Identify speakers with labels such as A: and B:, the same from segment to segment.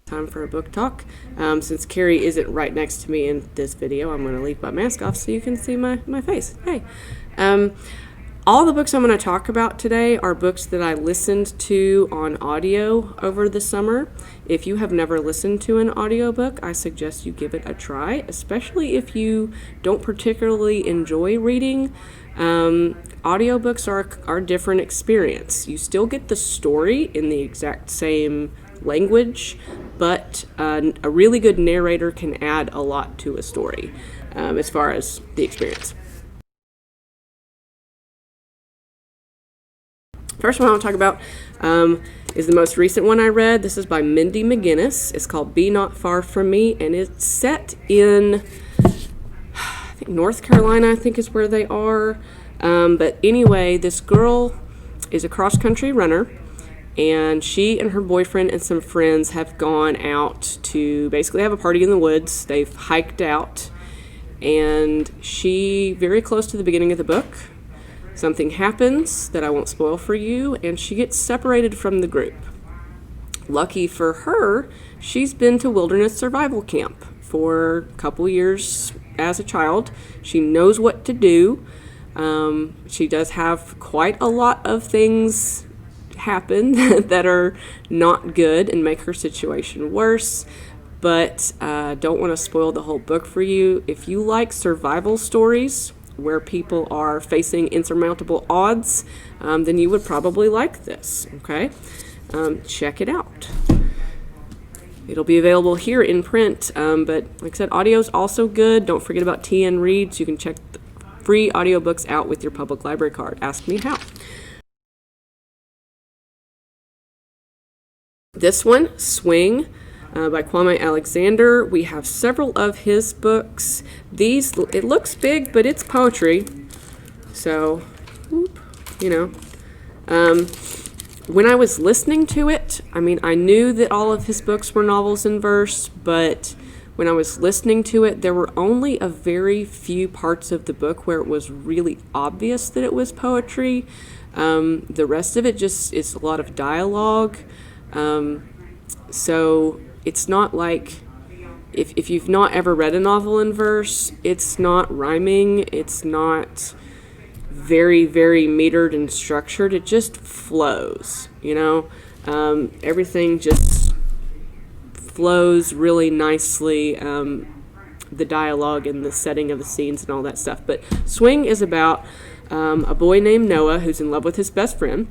A: Time for a book talk. Since Carrie isn't right next to me in this video, I'm going to leave my mask off so you can see my face. Hey. All the books I'm going to talk about today are books that I listened to on audio over the summer. If you have never listened to an audiobook, I suggest you give it a try, especially if you don't particularly enjoy reading. Audiobooks are a different experience. You still get the story in the exact same language, but a really good narrator can add a lot to a story as far as the experience. First one I want to talk about is the most recent one I read. This is by Mindy McGinnis. It's called Be Not Far From Me, and it's set in, I think, North Carolina, I think is where they are. But anyway, this girl is a cross-country runner, and she and her boyfriend and some friends have gone out to basically have a party in the woods. They've hiked out, and she, very close to the beginning of the book, something happens that I won't spoil for you, and she gets separated from the group. Lucky for her, she's been to wilderness survival camp for a couple years as a child. She knows what to do. She does have quite a lot of things happen that are not good and make her situation worse, but don't want to spoil the whole book for you. If you like survival stories where people are facing insurmountable odds, then you would probably like this, okay? Check it out. It'll be available here in print, but like I said, audio's also good. Don't forget about TN Reads. You can check the free audiobooks out with your public library card. Ask me how. This one, Swing, by Kwame Alexander. We have several of his books. It looks big, but it's poetry. So, when I was listening to it, I knew that all of his books were novels in verse, but when I was listening to it, there were only a very few parts of the book where it was really obvious that it was poetry. The rest of it just is a lot of dialogue. So it's not like, if you've not ever read a novel in verse, it's not rhyming, it's not very, very metered and structured, it just flows, everything just flows really nicely, the dialogue and the setting of the scenes and all that stuff. But Swing is about a boy named Noah who's in love with his best friend.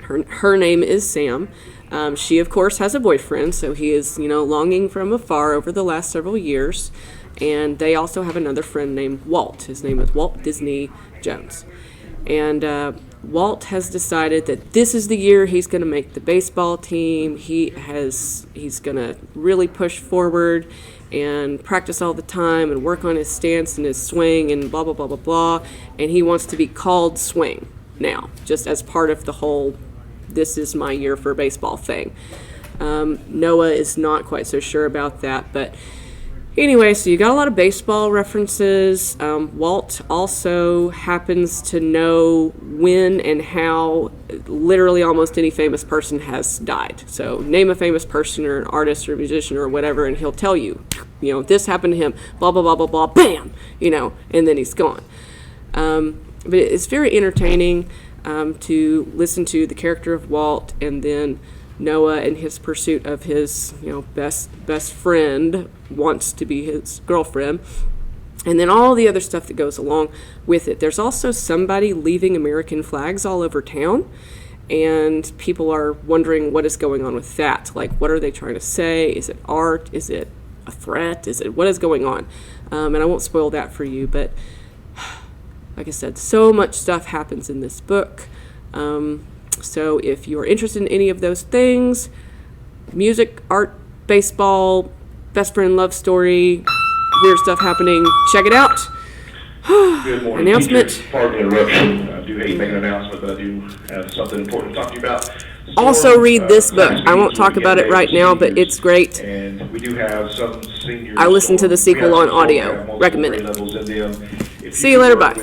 A: Her name is Sam. She, of course, has a boyfriend, so he is, longing from afar over the last several years. And they also have another friend named Walt. His name is Walt Disney Jones. And Walt has decided that this is the year he's going to make the baseball team. He's going to really push forward and practice all the time and work on his stance and his swing and blah, blah, blah, blah, blah. And he wants to be called Swing now, just as part of the whole this is my year for baseball thing. Noah is not quite so sure about that, but anyway, so you got a lot of baseball references. Walt also happens to know when and how literally almost any famous person has died. So name a famous person or an artist or a musician or whatever, and he'll tell you, this happened to him, blah, blah, blah, blah, blah, bam, and then he's gone. But it's very entertaining to listen to the character of Walt and then Noah and his pursuit of his, best friend wants to be his girlfriend, and then all the other stuff that goes along with it. There's also somebody leaving American flags all over town, and people are wondering what is going on with that. Like, what are they trying to say? Is it art? Is it a threat? What is going on? And I won't spoil that for you, but like I said, so much stuff happens in this book. So if you're interested in any of those things, music, art, baseball, best friend love story, weird stuff happening, check it out.
B: Good morning.
A: Announcement.
B: Teachers, pardon the interruption. I do hate to make an announcement, but I do have something important to talk to you about.
A: Also read this book. I won't talk about it right now, but it's great.
B: And we do have some seniors.
A: I listened to the sequel on audio. Recommend it. See you later. Bye.